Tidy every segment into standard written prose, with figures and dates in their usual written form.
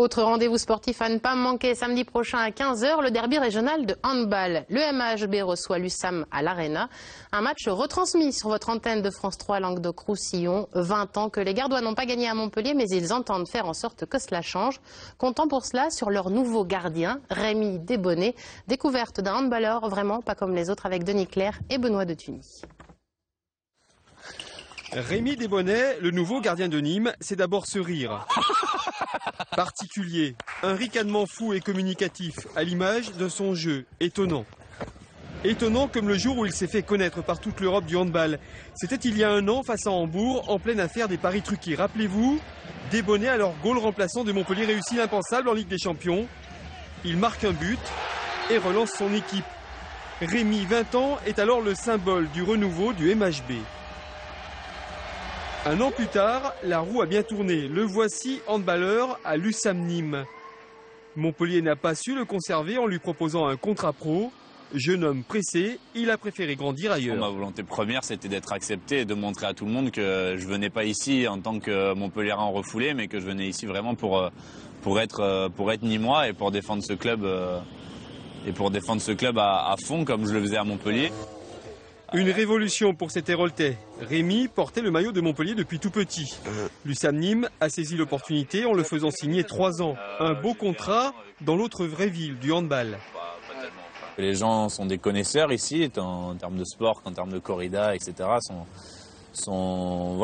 Autre rendez-vous sportif à ne pas manquer samedi prochain à 15 h, le derby régional de handball. Le MHB reçoit l'USAM à l'Arena. Un match retransmis sur votre antenne de France 3 Languedoc-Roussillon. 20 ans que les Gardois n'ont pas gagné à Montpellier, mais ils entendent faire en sorte que cela change. Comptant pour cela sur leur nouveau gardien, Rémi Desbonnets. Découverte d'un handballeur vraiment pas comme les autres avec Denis Clerc et Benoît de Tuny. Rémi Desbonnets, le nouveau gardien de Nîmes, c'est d'abord ce rire. Particulier, un ricanement fou et communicatif, à l'image de son jeu, étonnant. Étonnant comme le jour où il s'est fait connaître par toute l'Europe du handball. C'était il y a un an face à Hambourg, en pleine affaire des paris truqués. Rappelez-vous, Desbonnets, alors goal remplaçant de Montpellier, réussit l'impensable en Ligue des Champions. Il marque un but et relance son équipe. Rémi, 20 ans, est alors le symbole du renouveau du MHB. Un an plus tard, la roue a bien tourné. Le voici handballeur à l'USAM Nîmes. Montpellier n'a pas su le conserver en lui proposant un contrat pro. Jeune homme pressé, il a préféré grandir ailleurs. Ma volonté première, c'était d'être accepté et de montrer à tout le monde que je venais pas ici en tant que Montpelliérain refoulé, mais que je venais ici vraiment pour être Nîmois et pour défendre ce club à fond comme je le faisais à Montpellier. Une révolution pour cet Héroltais. Rémi portait le maillot de Montpellier depuis tout petit. L'USAM Nîmes a saisi l'opportunité en le faisant signer 3 ans. Un beau contrat dans l'autre vraie ville du handball. Les gens sont des connaisseurs ici, en termes de sport, en termes de corrida, etc. sont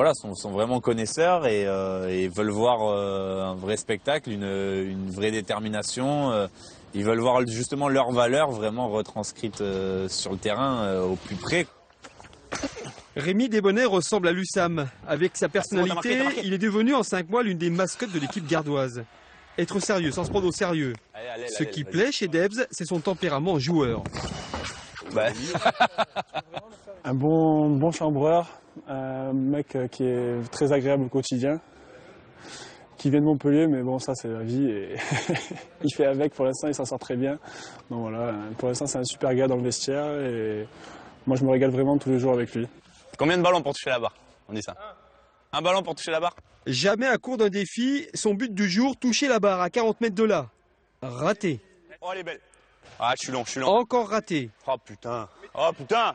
vraiment connaisseurs et veulent voir un vrai spectacle, une vraie détermination. Ils veulent voir justement leurs valeurs vraiment retranscrites sur le terrain au plus près. Rémi Desbonnets ressemble à l'USAM. Avec sa personnalité, il est devenu en 5 mois l'une des mascottes de l'équipe gardoise. Être sérieux sans se prendre au sérieux. Ce qui plaît chez Debs, c'est son tempérament joueur. Un bon chambreur, un mec qui est très agréable au quotidien, qui vient de Montpellier, mais bon, ça c'est la vie et il fait avec. Pour l'instant, il s'en sort très bien. Donc voilà, pour l'instant, c'est un super gars dans le vestiaire et moi, je me régale vraiment tous les jours avec lui. Combien de ballons pour toucher la barre? On dit ça. Un ballon pour toucher la barre? Jamais à court d'un défi, son but du jour, toucher la barre à 40 mètres de là. Raté. Oh, elle est belle. Ah, je suis long. Encore raté. Oh putain. Oh putain.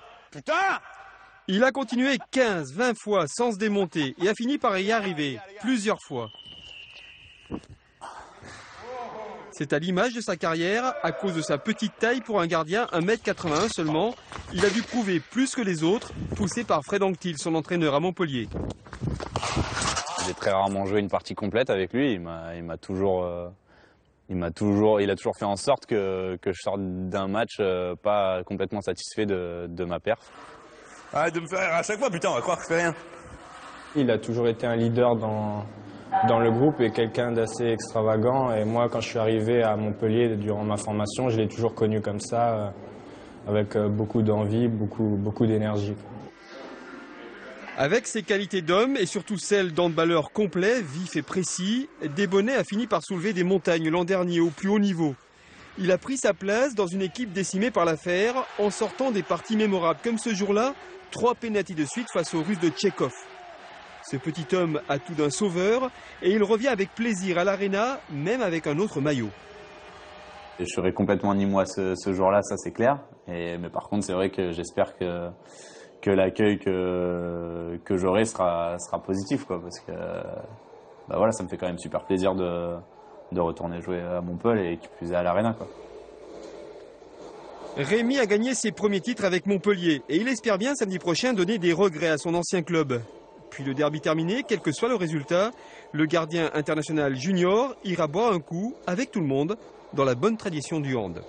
Il a continué 15, 20 fois sans se démonter et a fini par y arriver plusieurs fois. C'est à l'image de sa carrière, à cause de sa petite taille pour un gardien, 1,81 m seulement. Il a dû prouver plus que les autres, poussé par Fred Anctil, son entraîneur à Montpellier. J'ai très rarement joué une partie complète avec lui. Il a toujours fait en sorte que je sorte d'un match pas complètement satisfait de ma perf. Arrête de me faire rire à chaque fois, putain, on va croire que je fais rien. Il a toujours été un leader dans le groupe et quelqu'un d'assez extravagant. Et moi, quand je suis arrivé à Montpellier durant ma formation, je l'ai toujours connu comme ça, avec beaucoup d'envie, beaucoup d'énergie. Avec ses qualités d'homme et surtout celles d'handballeur complet, vif et précis, Desbonnets a fini par soulever des montagnes l'an dernier au plus haut niveau. Il a pris sa place dans une équipe décimée par l'affaire en sortant des parties mémorables comme ce jour-là, 3 pénaltys de suite face aux Russes de Tchekhov. Ce petit homme a tout d'un sauveur et il revient avec plaisir à l'Arena, même avec un autre maillot. Je serai complètement Nîmois ce jour-là, ça c'est clair. Mais par contre, c'est vrai que j'espère que l'accueil que j'aurai sera positif, quoi, parce que voilà, ça me fait quand même super plaisir de retourner jouer à Montpellier et qui plus est à l'Arena, quoi. Rémi a gagné ses premiers titres avec Montpellier et il espère bien samedi prochain donner des regrets à son ancien club. Puis le derby terminé, quel que soit le résultat, le gardien international junior ira boire un coup avec tout le monde dans la bonne tradition du hand.